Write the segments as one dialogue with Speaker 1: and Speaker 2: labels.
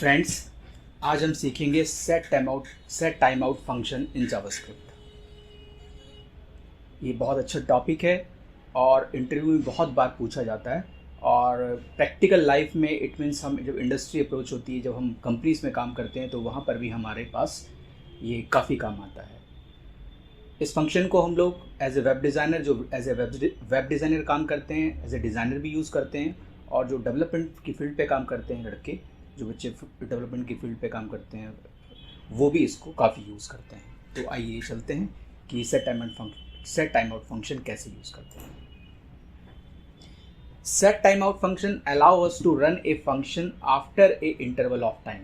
Speaker 1: Friends, आज हम सीखेंगे set time out function in JavaScript. ये बहुत अच्छा टॉपिक है और इंटरव्यू में बहुत बार पूछा जाता है और प्रैक्टिकल लाइफ में इट मीन्स हम जब इंडस्ट्री अप्रोच होती है, जब हम कंपनीज में काम करते हैं तो वहाँ पर भी हमारे पास ये काफ़ी काम आता है। इस फंक्शन को हम लोग एज ए वेब डिज़ाइनर जो एज ए वेब डिज़ाइनर काम करते हैं, एज ए डिज़ाइनर भी यूज़ करते हैं, और जो डेवलपमेंट की फील्ड पे काम करते हैं लड़के, जो बच्चे डेवलपमेंट की फील्ड पे काम करते हैं वो भी इसको काफ़ी यूज़ करते हैं। तो आइए चलते हैं कि सेट टाइम आउट फंक्शन कैसे यूज़ करते हैं। Set time out function allow us to run a function after a interval of time.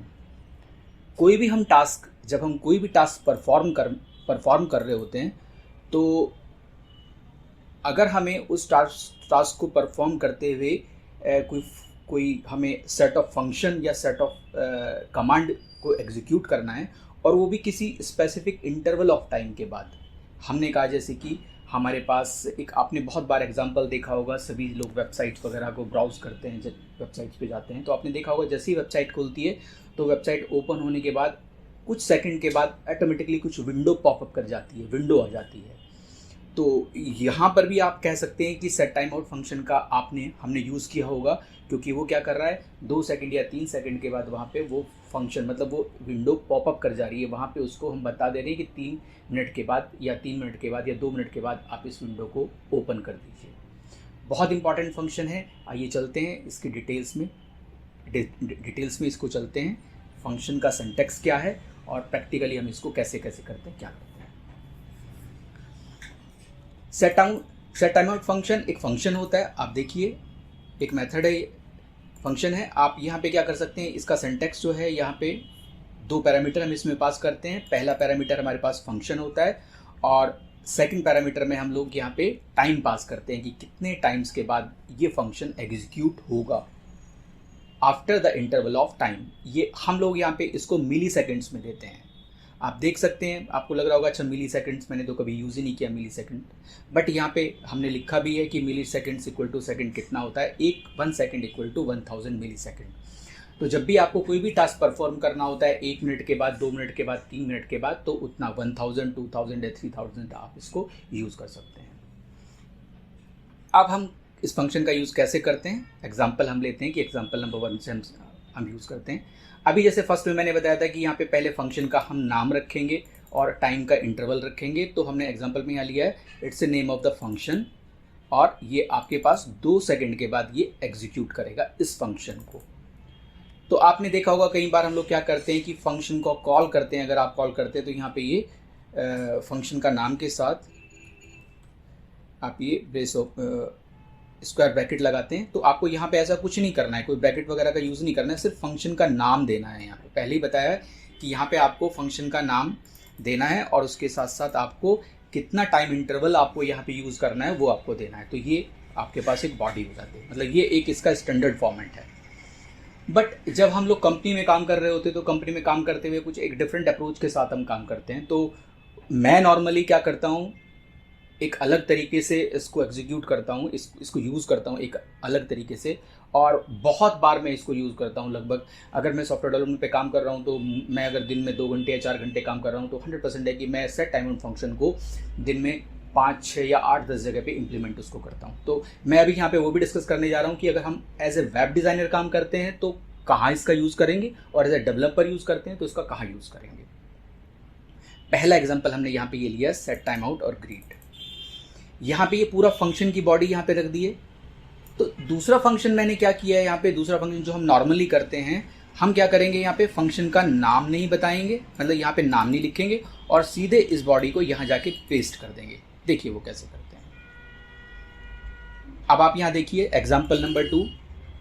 Speaker 1: जब हम कोई भी टास्क परफॉर्म कर रहे होते हैं, तो अगर हमें उस टास्क को परफॉर्म करते हुए कोई हमें सेट ऑफ फंक्शन या सेट ऑफ कमांड को एग्जीक्यूट करना है, और वो भी किसी स्पेसिफिक इंटरवल ऑफ टाइम के बाद। हमने कहा जैसे कि हमारे पास आपने बहुत बार एग्जांपल देखा होगा, सभी लोग वेबसाइट्स वगैरह को ब्राउज़ करते हैं, जब वेबसाइट्स पे जाते हैं तो आपने देखा होगा जैसे ही वेबसाइट खुलती है तो वेबसाइट ओपन होने के बाद कुछ सेकंड के बाद ऑटोमेटिकली कुछ विंडो पॉपअप कर जाती है, विंडो आ जाती है। तो यहाँ पर भी आप कह सकते हैं कि सेट टाइम आउट फंक्शन का हमने यूज़ किया होगा, क्योंकि वो क्या कर रहा है, 2 सेकंड या 3 सेकंड के बाद वहाँ पे वो फंक्शन मतलब वो विंडो पॉपअप कर जा रही है। वहाँ पे उसको हम बता दे रहे हैं कि 3 मिनट के बाद या 3 मिनट के बाद या 2 मिनट के बाद आप इस विंडो को ओपन कर दीजिए। बहुत इंपॉर्टेंट फंक्शन है। आइए चलते हैं इसकी डिटेल्स में इसको चलते हैं। फंक्शन का सिंटैक्स क्या है और प्रैक्टिकली हम इसको कैसे कैसे करते हैं, क्या करते हैं। सेट टाइम आउट फंक्शन एक फंक्शन होता है। आप देखिए, एक मेथड है, फंक्शन है। आप यहाँ पे क्या कर सकते हैं, इसका सिंटैक्स जो है, यहाँ पे 2 पैरामीटर हम इसमें पास करते हैं। पहला पैरामीटर हमारे पास फंक्शन होता है और सेकंड पैरामीटर में हम लोग यहाँ पे टाइम पास करते हैं कि कितने टाइम्स के बाद ये फंक्शन एग्जीक्यूट होगा after the interval of time. ये हम लोग यहाँ पे इसको मिली सेकेंड्स में देते हैं। आप देख सकते हैं, आपको लग रहा होगा अच्छा मिली सेकेंड्स, मैंने तो कभी यूज़ ही नहीं किया मिली सेकेंड, बट यहाँ पे हमने लिखा भी है कि milliseconds equal to second कितना होता है, 1 second equal to 1000 millisecond. तो जब भी आपको कोई भी टास्क परफॉर्म करना होता है 1 मिनट के बाद, 2 मिनट के बाद, 3 मिनट के बाद, तो उतना 1000, 2000 या 3000 आप इसको यूज़ कर सकते हैं। अब हम इस फंक्शन का यूज़ कैसे करते हैं, एग्जाम्पल हम लेते हैं कि एग्जाम्पल नंबर 1 से हम यूज़ करते हैं। अभी जैसे फर्स्ट में मैंने बताया था कि यहाँ पे पहले फंक्शन का हम नाम रखेंगे और टाइम का इंटरवल रखेंगे। तो हमने एग्जांपल में यहाँ लिया है it's a name of the function, और ये आपके पास 2 सेकंड के बाद ये एग्जीक्यूट करेगा इस फंक्शन को। तो आपने देखा होगा कई बार हम लोग क्या करते हैं कि फंक्शन को कॉल करते हैं। अगर आप कॉल करते हैं तो यहाँ पे ये फंक्शन का नाम के साथ आप ये स्क्वायर ब्रैकेट लगाते हैं। तो आपको यहाँ पे ऐसा कुछ नहीं करना है, कोई ब्रैकेट वगैरह का यूज़ नहीं करना है, सिर्फ फंक्शन का नाम देना है। यहाँ पे पहले ही बताया है कि यहाँ पे आपको फंक्शन का नाम देना है और उसके साथ साथ आपको कितना टाइम इंटरवल आपको यहाँ पे यूज़ करना है वो आपको देना है। तो ये आपके पास एक बॉडी हो जाती है, मतलब ये एक इसका स्टैंडर्ड फॉर्मेट है। बट जब हम लोग कंपनी में काम कर रहे होते हैं तो कंपनी में काम करते हुए कुछ एक डिफरेंट अप्रोच के साथ हम काम करते हैं। तो मैं नॉर्मली क्या करता हूँ, एक अलग तरीके से इसको एग्जीक्यूट करता हूँ, इसको यूज़ करता हूँ एक अलग तरीके से, और बहुत बार मैं इसको यूज़ करता हूँ। लगभग अगर मैं सॉफ्टवेयर डेवलपमेंट पे काम कर रहा हूँ तो मैं अगर दिन में 2 घंटे या 4 घंटे काम कर रहा हूँ तो 100% है कि मैं सेट टाइम आउट फंक्शन को दिन में 5, 6 या 8, 10 जगह पे इम्प्लीमेंट उसको करता हूँ। तो मैं अभी यहाँ पे वो भी डिस्कस करने जा रहा हूँ कि अगर हम एज ए वेब डिज़ाइनर काम करते हैं तो कहाँ इसका यूज़ करेंगे, और एज ए डेवलपर यूज़ करते हैं तो इसका कहाँ यूज़ करेंगे। पहला एग्जाम्पल हमने यहाँ पे ये लिया सेट टाइम आउट और ग्रीट। यहाँ पे ये पूरा फंक्शन की बॉडी यहाँ पे रख दी है। तो दूसरा फंक्शन मैंने क्या किया है, यहाँ पे दूसरा फंक्शन जो हम नॉर्मली करते हैं, हम क्या करेंगे, यहाँ पे फंक्शन का नाम नहीं बताएंगे, मतलब यहाँ पे नाम नहीं लिखेंगे, और सीधे इस बॉडी को यहाँ जाके पेस्ट कर देंगे। देखिए वो कैसे करते हैं। अब आप यहाँ देखिए एग्जाम्पल नंबर 2,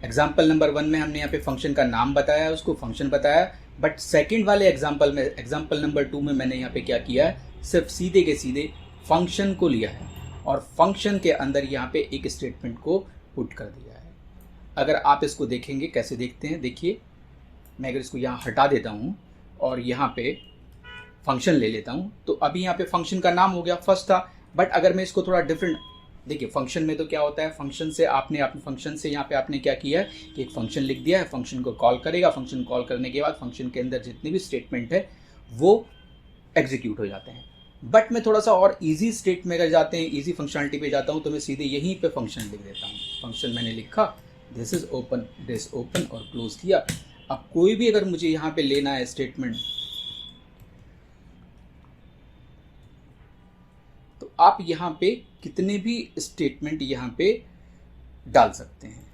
Speaker 1: एग्जाम्पल नंबर 1 में हमने यहाँ पे फंक्शन का नाम बताया, उसको फंक्शन बताया, बट सेकेंड वाले एग्जाम्पल में, एग्जाम्पल नंबर 2 में मैंने यहाँ पे क्या किया है, सिर्फ सीधे के सीधे फंक्शन को लिया है और फंक्शन के अंदर यहाँ पे एक स्टेटमेंट को पुट कर दिया है। अगर आप इसको देखेंगे, कैसे देखते हैं, देखिए मैं अगर इसको यहाँ हटा देता हूँ और यहाँ पे फंक्शन ले लेता हूँ, तो अभी यहाँ पे फंक्शन का नाम हो गया फर्स्ट था। बट अगर मैं इसको थोड़ा डिफरेंट देखिए फंक्शन में तो क्या होता है, फंक्शन से आपने अपने फंक्शन से यहाँ पे आपने क्या किया है कि एक फंक्शन लिख दिया है, फंक्शन को कॉल करेगा, फंक्शन कॉल करने के बाद फंक्शन के अंदर जितने भी स्टेटमेंट है वो एग्जीक्यूट हो जाते हैं। बट मैं थोड़ा सा और इजी स्टेट में अगर जाते हैं, इजी फंक्शनलिटी पे जाता हूँ, तो मैं सीधे यहीं पे फंक्शन लिख देता हूँ। फंक्शन मैंने लिखा, this is open, this open और क्लोज किया। अब कोई भी अगर मुझे यहाँ पे लेना है स्टेटमेंट, तो आप यहाँ पे कितने भी स्टेटमेंट यहाँ पे डाल सकते हैं,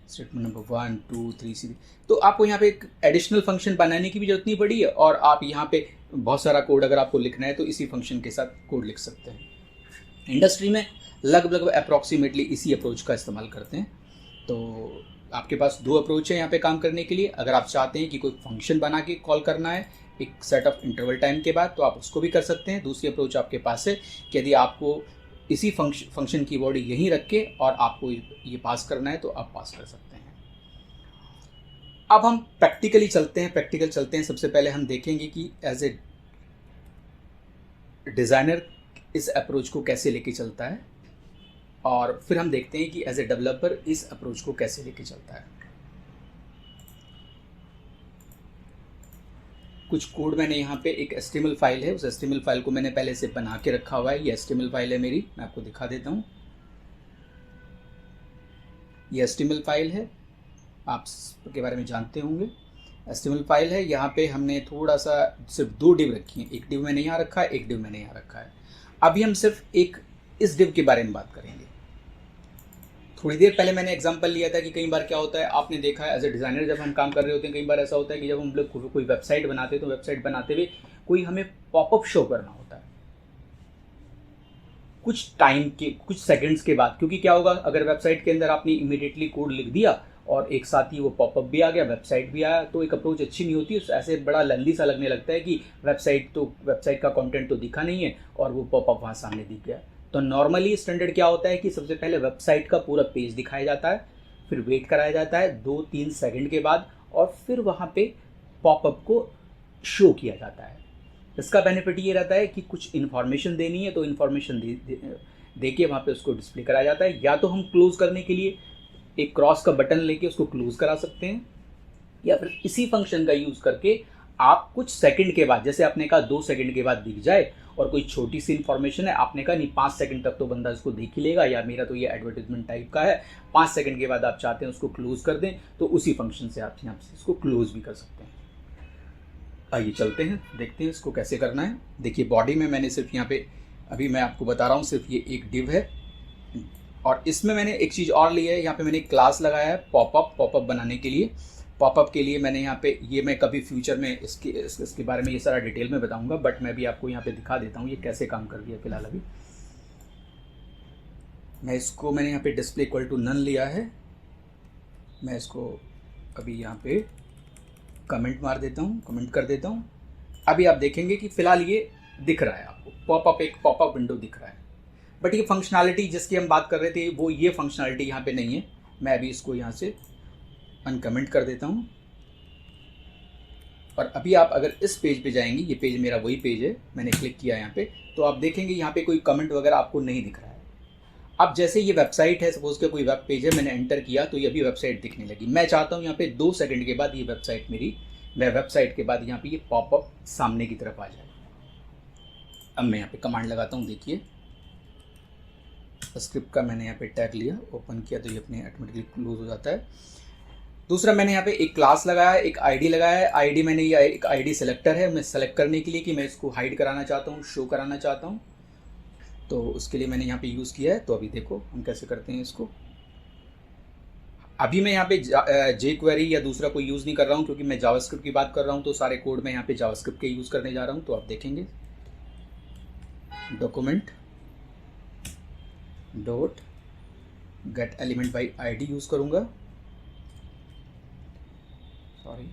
Speaker 1: स्टेटमेंट नंबर 1 2 3 4। तो आपको यहाँ पे एक एडिशनल फंक्शन बनाने की भी जरूरत नहीं पड़ी है, और आप यहाँ पे बहुत सारा कोड अगर आपको लिखना है तो इसी फंक्शन के साथ कोड लिख सकते हैं। इंडस्ट्री में लगभग अप्रॉक्सीमेटली इसी अप्रोच का इस्तेमाल करते हैं। तो आपके पास दो अप्रोच है यहाँ पे काम करने के लिए। अगर आप चाहते हैं कि कोई फंक्शन बना के कॉल करना है एक सेट ऑफ इंटरवल टाइम के बाद, तो आप उसको भी कर सकते हैं। दूसरी अप्रोच आपके पास है कि यदि आपको इसी फंक्शन की बॉडी यहीं रख के और आपको ये पास करना है तो आप पास कर सकते हैं। अब हम प्रैक्टिकल चलते हैं। सबसे पहले हम देखेंगे कि एज ए डिज़ाइनर इस अप्रोच को कैसे लेके चलता है, और फिर हम देखते हैं कि एज ए डेवलपर इस अप्रोच को कैसे लेके चलता है। कुछ कोड मैंने यहाँ पे एक HTML फाइल है, उस HTML फाइल को मैंने पहले से बना के रखा हुआ है। ये HTML फाइल है मेरी, मैं आपको दिखा देता हूँ। ये HTML फाइल है, आप के बारे में जानते होंगे। HTML फाइल है, यहाँ पे हमने थोड़ा सा सिर्फ दो डिव रखी हैं। एक डिव मैंने यहाँ रखा है, एक डिव मैंने यहाँ रखा है। अभी हम सिर्फ एक इस डिव के बारे में बात करेंगे। थोड़ी देर पहले मैंने एग्जांपल लिया था कि कई बार क्या होता है, आपने देखा है एज ए डिज़ाइनर जब हम काम कर रहे होते हैं, कई बार ऐसा होता है कि जब हम लोग कोई वेबसाइट बनाते हैं तो वेबसाइट बनाते हुए कोई हमें पॉपअप शो करना होता है कुछ टाइम के, कुछ सेकंड्स के बाद। क्योंकि क्या होगा, अगर वेबसाइट के अंदर आपने इमीडिएटली कोड लिख दिया और एक साथ ही वो पॉपअप भी आ गया, वेबसाइट भी आया, तो एक अप्रोच अच्छी नहीं होती। ऐसे बड़ा लंबी सा लगने लगता है कि वेबसाइट का कंटेंट तो दिखा नहीं है और वो पॉपअप वहाँ सामने दिख गया। तो नॉर्मली स्टैंडर्ड क्या होता है कि सबसे पहले वेबसाइट का पूरा पेज दिखाया जाता है, फिर वेट कराया जाता है 2-3 सेकंड के बाद, और फिर वहाँ पे पॉपअप को शो किया जाता है। इसका बेनिफिट ये रहता है कि कुछ इन्फॉर्मेशन देनी है तो इन्फॉर्मेशन दे के वहाँ पे उसको डिस्प्ले कराया जाता है। या तो हम क्लोज करने के लिए एक क्रॉस का बटन लेके उसको क्लोज करा सकते हैं, या फिर इसी फंक्शन का यूज़ करके आप कुछ सेकंड के बाद, जैसे आपने कहा 2 सेकंड के बाद दिख जाए और कोई छोटी सी इन्फॉर्मेशन है, आपने कहा नहीं 5 सेकंड तक तो बंदा इसको देख ही लेगा, या मेरा तो ये एडवर्टाइजमेंट टाइप का है, 5 सेकंड के बाद आप चाहते हैं उसको क्लोज कर दें, तो उसी फंक्शन से आप यहाँ से इसको क्लोज भी कर सकते हैं। आइए चलते हैं, देखते हैं इसको कैसे करना है। देखिए बॉडी में मैंने सिर्फ यहाँ पे, अभी मैं आपको बता रहा हूँ, सिर्फ ये एक डिव है, और इसमें मैंने एक चीज़ और ली है। यहाँ पे मैंने एक क्लास लगाया है पॉपअप बनाने के लिए। पॉपअप के लिए मैंने यहाँ पे, ये मैं कभी फ्यूचर में इसके बारे में ये सारा डिटेल में बताऊंगा, बट मैं भी आपको यहाँ पे दिखा देता हूँ ये कैसे काम कर दिया। फिलहाल अभी मैंने यहाँ पे डिस्प्ले इक्वल टू नन लिया है। मैं इसको अभी यहाँ पे कमेंट मार देता हूँ, कमेंट कर देता हूँ। अभी आप देखेंगे कि फ़िलहाल ये दिख रहा है आपको, एक पॉपअप विंडो दिख रहा है। बट ये फंक्शनैलिटी जिसकी हम बात कर रहे थे, वो ये फंक्शनैलिटी यहाँ पे नहीं है। मैं अभी इसको यहाँ से अनकमेंट कर देता हूँ, और अभी आप अगर इस पेज पे जाएंगे, ये पेज मेरा वही पेज है, मैंने क्लिक किया यहाँ पे, तो आप देखेंगे यहाँ पे कोई कमेंट वगैरह आपको नहीं दिख रहा है। अब जैसे ये वेबसाइट है, सपोज के कोई वेब पेज है, मैंने एंटर किया तो ये अभी वेबसाइट दिखने लगी। मैं चाहता हूँ यहाँ पे 2 सेकंड के बाद ये वेबसाइट वेबसाइट के बाद यहाँ पे ये पॉपअप सामने की तरफ आ जाए। अब मैं यहाँ पे कमांड लगाता हूँ, देखिए स्क्रिप्ट का मैंने यहाँ पे टैग लिया, ओपन किया तो ये अपने ऑटोमेटिकली क्लोज हो जाता है। दूसरा मैंने यहाँ पे एक क्लास लगाया है, एक आईडी लगाया है। आईडी मैंने ये एक आईडी सेलेक्टर है, मैं सेलेक्ट करने के लिए कि मैं इसको हाइड कराना चाहता हूँ, शो कराना चाहता हूँ, तो उसके लिए मैंने यहाँ पे यूज़ किया है। तो अभी देखो हम कैसे करते हैं इसको। अभी मैं यहाँ पे jQuery या दूसरा कोई यूज़ नहीं कर रहा हूँ, क्योंकि मैं जावास्क्रिप्ट की बात कर रहा हूँ, तो सारे कोड में यहाँ पे जावास्क्रिप्ट के यूज़ करने जा रहा हूँ। तो आप देखेंगे document dot gate element by ID use करूँगा, सॉरी।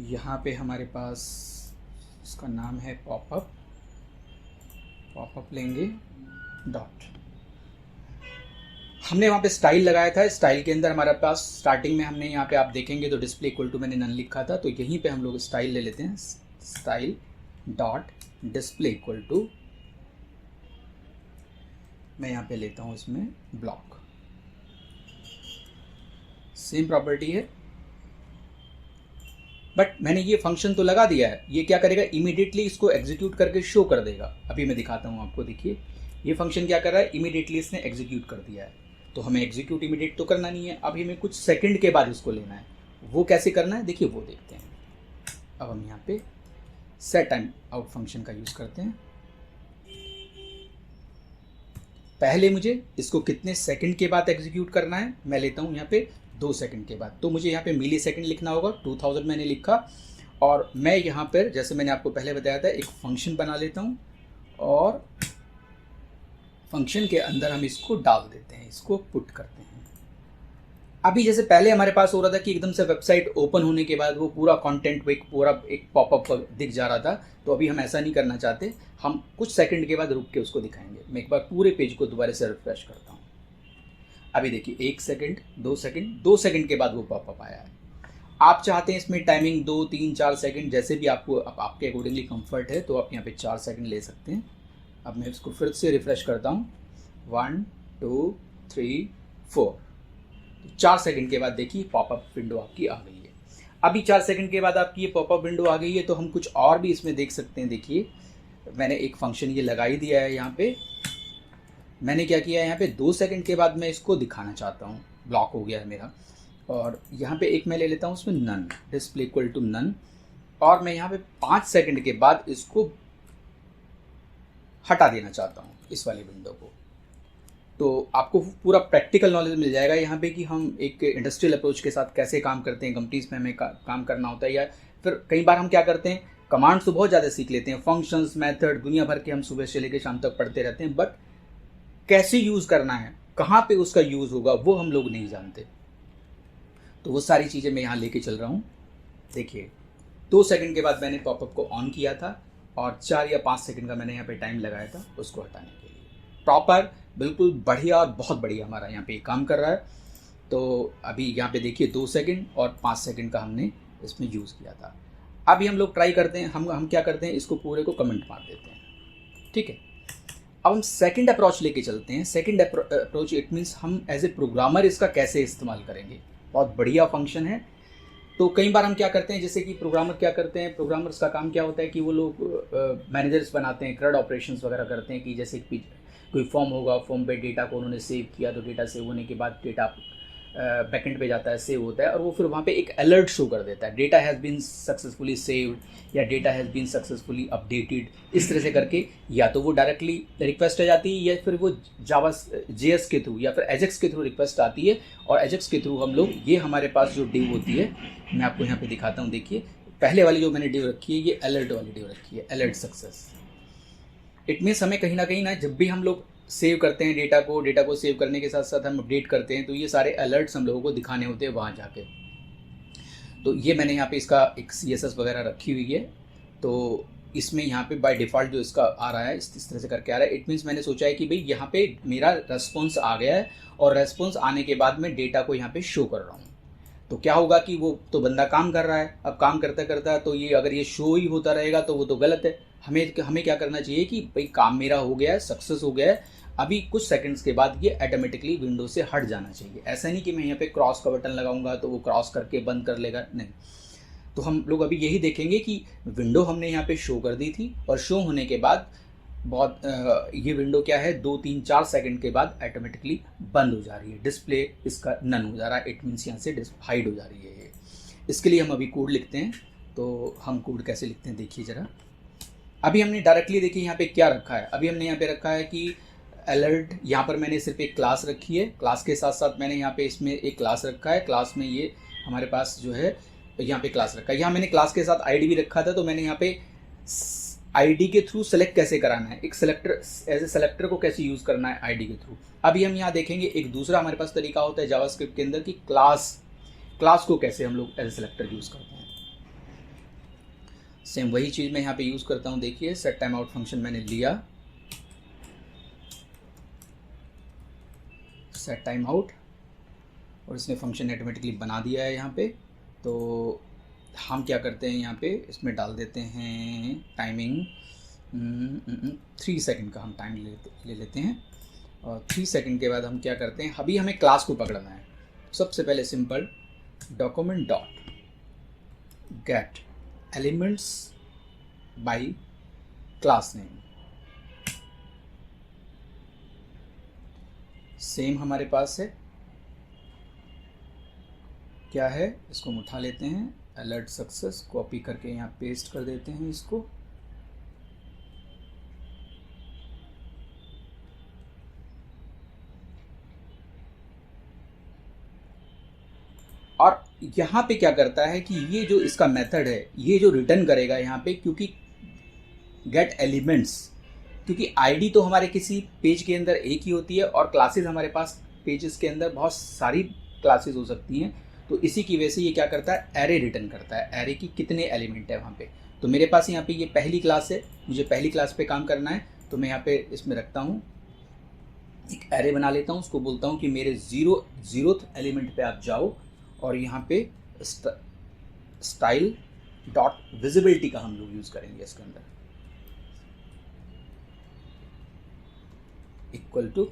Speaker 1: यहाँ पे हमारे पास इसका नाम है पॉपअप लेंगे डॉट। हमने वहाँ पे स्टाइल लगाया था, स्टाइल के अंदर हमारे पास स्टार्टिंग में हमने यहाँ पे आप देखेंगे तो डिस्प्ले इक्वल टू मैंने नन लिखा था, तो यहीं पे हम लोग स्टाइल ले लेते हैं, style dot display equal to, मैं यहाँ पे लेता हूँ इसमें ब्लॉक, सेम प्रॉपर्टी है, बट मैंने ये फंक्शन तो लगा दिया है। ये क्या करेगा, इमीडिएटली इसको एग्जीक्यूट करके शो कर देगा। अभी मैं दिखाता हूँ आपको, देखिए ये फंक्शन क्या कर रहा है, इमीडिएटली इसने एग्जीक्यूट कर दिया है। तो हमें एग्जीक्यूट इमीडिएट तो करना नहीं है, अभी हमें कुछ सेकंड के बाद इसको लेना है। वो कैसे करना है, देखिए वो देखते हैं। अब हम यहाँ पे सेट टाइम आउट फंक्शन का यूज़ करते हैं। पहले मुझे इसको कितने सेकंड के बाद एग्जीक्यूट करना है, मैं लेता हूँ यहाँ पे 2 सेकंड के बाद। तो मुझे यहाँ पे मिली सेकंड लिखना होगा, 2000 मैंने लिखा, और मैं यहाँ पर जैसे मैंने आपको पहले बताया था एक फंक्शन बना लेता हूँ, और फंक्शन के अंदर हम इसको डाल देते हैं, इसको पुट करते हैं। अभी जैसे पहले हमारे पास हो रहा था कि एकदम से वेबसाइट ओपन होने के बाद वो पूरा कंटेंट पूरा एक पॉपअप दिख जा रहा था, तो अभी हम ऐसा नहीं करना चाहते, हम कुछ सेकंड के बाद रुक के उसको दिखाएंगे। मैं एक बार पूरे पेज को दोबारा से रिफ्रेश करता हूँ। अभी देखिए 1 सेकंड, 2 सेकंड, 2 सेकंड के बाद वो पॉपअप आया है। आप चाहते हैं इसमें टाइमिंग 2, 3, 4 सेकंड, जैसे भी आपको आपके अकॉर्डिंगली कंफर्ट है, तो आप यहाँ पे 4 सेकंड ले सकते हैं। अब मैं इसको फिर से रिफ्रेश करता हूँ, 1, 2, 3, 4, 4 सेकंड के बाद देखिए पॉपअप विंडो आपकी आ गई है। अभी 4 सेकंड के बाद आपकी ये पॉपअप विंडो आ गई है, तो हम कुछ और भी इसमें देख सकते हैं। देखिए मैंने एक फंक्शन ये लगा ही दिया है यहाँ पे। मैंने क्या किया है, यहाँ पे 2 सेकंड के बाद मैं इसको दिखाना चाहता हूँ, ब्लॉक हो गया है मेरा, और यहाँ पे एक मैं ले लेता हूँ उसमें none, display equal to none, और मैं यहाँ पे 5 सेकंड के बाद इसको हटा देना चाहता हूँ, इस वाली विंडो को। तो आपको पूरा प्रैक्टिकल नॉलेज मिल जाएगा यहाँ पे कि हम एक इंडस्ट्रियल अप्रोच के साथ कैसे काम करते हैं, कंपनीज में हमें काम करना होता है। या फिर कई बार हम क्या करते हैं, कमांड्स तो बहुत ज़्यादा सीख लेते हैं, फंक्शंस, मेथड, दुनिया भर के हम सुबह से लेकर शाम तक पढ़ते रहते हैं, बट कैसे यूज़ करना है, कहाँ पे उसका यूज़ होगा, वो हम लोग नहीं जानते। तो वो सारी चीज़ें मैं यहाँ लेके चल रहा हूँ। देखिए 2 सेकंड के बाद मैंने पॉपअप को ऑन किया था, और 4 या 5 सेकंड का मैंने यहाँ पे टाइम लगाया था उसको हटाने के लिए। प्रॉपर बिल्कुल बढ़िया और बहुत बढ़िया हमारा यहाँ पे काम कर रहा है। तो अभी यहाँ पे देखिए 2 सेकंड और 5 सेकंड का हमने इसमें यूज़ किया था। अभी हम लोग ट्राई करते हैं, हम क्या करते हैं, इसको पूरे को कमेंट मार देते हैं, ठीक है। अब हम सेकंड अप्रोच लेके चलते हैं। सेकंड अप्रोच इट मीन्स हम एज ए प्रोग्रामर इसका कैसे इस्तेमाल करेंगे। बहुत बढ़िया फंक्शन है। तो कई बार हम क्या करते हैं, जैसे कि प्रोग्रामर क्या करते हैं, प्रोग्रामर्स का काम क्या होता है कि वो लोग मैनेजर्स बनाते हैं, CRUD ऑपरेशंस वगैरह करते हैं, कि जैसे कोई फॉर्म होगा, फॉर्म पे डेटा को उन्होंने सेव किया, तो डेटा सेव होने के बाद डेटा बैकएंड पे जाता है, सेव होता है, और वो फिर वहाँ पे एक अलर्ट शो कर देता है, data has been successfully saved या data has been successfully updated. इस तरह से करके या तो वो डायरेक्टली रिक्वेस्ट आ जाती है, या फिर वो जावा JS के थ्रू या फिर एजेक्स के थ्रू रिक्वेस्ट आती है, और एजेक्स के थ्रू हम लोग, ये हमारे पास जो डिव होती है, मैं आपको यहाँ पे दिखाता हूँ। देखिए पहले वाली जो मैंने डिव रखी है, ये अलर्ट वाली डिव रखी है, अलर्ट सक्सेस। इट मीन्स हमें कहीं ना जब भी हम लोग सेव करते हैं डेटा को सेव करने के साथ साथ हम अपडेट करते हैं, तो ये सारे अलर्ट्स हम लोगों को दिखाने होते हैं वहाँ जाके। तो ये मैंने यहाँ पे इसका एक CSS वगैरह रखी हुई है, तो इसमें यहाँ पे बाय डिफ़ॉल्ट जो इसका आ रहा है, इस तरह से करके आ रहा है। इट मीन्स मैंने सोचा है कि भाई यहाँ पे मेरा रेस्पॉन्स आ गया है, और रेस्पॉन्स आने के बाद मैं डेटा को यहाँ पे शो कर रहा हूँ। तो क्या होगा कि वो तो बंदा काम कर रहा है, अब काम करता करता, तो ये अगर ये शो ही होता रहेगा तो वो तो गलत है। हमें क्या करना चाहिए कि भाई काम मेरा हो गया है, सक्सेस हो गया है, अभी कुछ सेकंड्स के बाद ये ऑटोमेटिकली विंडो से हट जाना चाहिए। ऐसा नहीं कि मैं यहाँ पे क्रॉस का बटन लगाऊंगा तो वो क्रॉस करके बंद कर लेगा, नहीं। तो हम लोग अभी यही देखेंगे कि विंडो हमने यहाँ पे शो कर दी थी, और शो होने के बाद ये विंडो क्या है, 2, 3, 4 सेकंड के बाद ऑटोमेटिकली बंद हो जा रही है, डिस्प्ले इसका नन हो जा रहा है। इट मीन्स यहाँ से हाइड हो जा रही है ये। इसके लिए हम अभी कोड लिखते हैं। तो हम कोड कैसे लिखते हैं देखिए ज़रा। अभी हमने डायरेक्टली देखिए यहाँ पे क्या रखा है, अभी हमने यहाँ पे रखा है कि अलर्ट। यहाँ पर मैंने सिर्फ एक क्लास रखी है, क्लास के साथ साथ मैंने यहाँ पे इसमें एक क्लास रखा है, क्लास में ये हमारे पास जो है यहाँ पे क्लास रखा है। यहाँ मैंने क्लास के साथ ID भी रखा था, तो मैंने यहाँ पे ID के थ्रू सेलेक्ट कैसे कराना है, एक सेलेक्टर एज ए सेलेक्टर को कैसे यूज़ करना है ID के थ्रू। अभी हम यहाँ देखेंगे एक दूसरा हमारे पास तरीका होता है जावास्क्रिप्ट के अंदर कि क्लास को कैसे हम लोग एज ए सेलेक्टर यूज़ करते हैं। सेम वही चीज़ मैं यहाँ पे यूज़ करता हूँ। देखिए सेट टाइम आउट फंक्शन मैंने लिया, सेट टाइम आउट, और इसने फंक्शन ऑटोमेटिकली बना दिया है यहाँ पे। तो हम क्या करते हैं, यहाँ पे इसमें डाल देते हैं टाइमिंग 3 सेकंड का हम टाइम ले लेते हैं। और 3 सेकंड के बाद हम क्या करते हैं, अभी हमें क्लास को पकड़ना है। सबसे पहले simple document dot gate elements bye class name. Same हमारे पास है, क्या है, इसको हम उठा लेते हैं, अलर्ट सक्सेस, कॉपी करके यहाँ पेस्ट कर देते हैं इसको। और यहाँ पे क्या करता है कि ये जो इसका मेथड है, ये जो रिटर्न करेगा यहाँ पे, क्योंकि गेट एलिमेंट्स, क्योंकि आईडी तो हमारे किसी पेज के अंदर एक ही होती है और क्लासेस हमारे पास पेजेस के अंदर बहुत सारी क्लासेस हो सकती हैं, तो इसी की वजह से ये क्या करता है, एरे रिटर्न करता है, एरे की कितने एलिमेंट है वहाँ पे। तो मेरे पास यहाँ पे ये पहली क्लास है, मुझे पहली क्लास पे काम करना है, तो मैं यहाँ पे इसमें रखता हूँ, एक एरे बना लेता हूँ, उसको बोलता हूँ कि मेरे जीरोथ एलिमेंट पे आप जाओ और यहाँ पे स्टाइल डॉट विजिबिलिटी का हम लोग यूज़ करेंगे इसके अंदर, इक्वल टू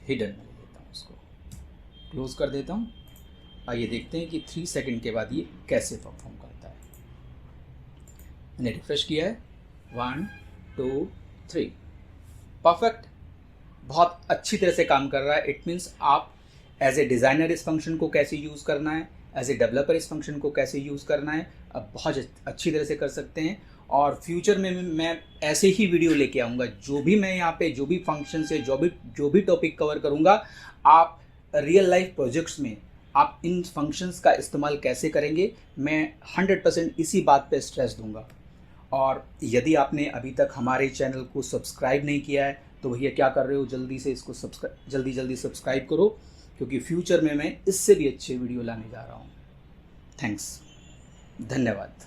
Speaker 1: हिडन में ले लेता हूँ, उसको क्लोज कर देता हूँ। आइए देखते हैं कि 3 सेकंड के बाद ये कैसे परफॉर्म करता है। मैंने रिफ्रेश किया है, 1 2 3, परफेक्ट, बहुत अच्छी तरह से काम कर रहा है। इट मीन्स आप एज ए डिज़ाइनर इस फंक्शन को कैसे यूज़ करना है, एज ए डेवलपर इस फंक्शन को कैसे यूज़ करना है, अब बहुत अच्छी तरह से कर सकते हैं। और फ्यूचर में मैं ऐसे ही वीडियो लेके आऊँगा, जो भी मैं यहाँ पे जो भी फंक्शन से जो भी टॉपिक कवर करूँगा, आप रियल लाइफ प्रोजेक्ट्स में आप इन फंक्शंस का इस्तेमाल कैसे करेंगे, मैं 100% इसी बात पे स्ट्रेस दूंगा। और यदि आपने अभी तक हमारे चैनल को सब्सक्राइब नहीं किया है तो भैया क्या कर रहे हो, जल्दी से इसको जल्दी सब्सक्राइब करो, क्योंकि फ्यूचर में मैं इससे भी अच्छे वीडियो लाने जा रहा हूँ। थैंक्स, धन्यवाद।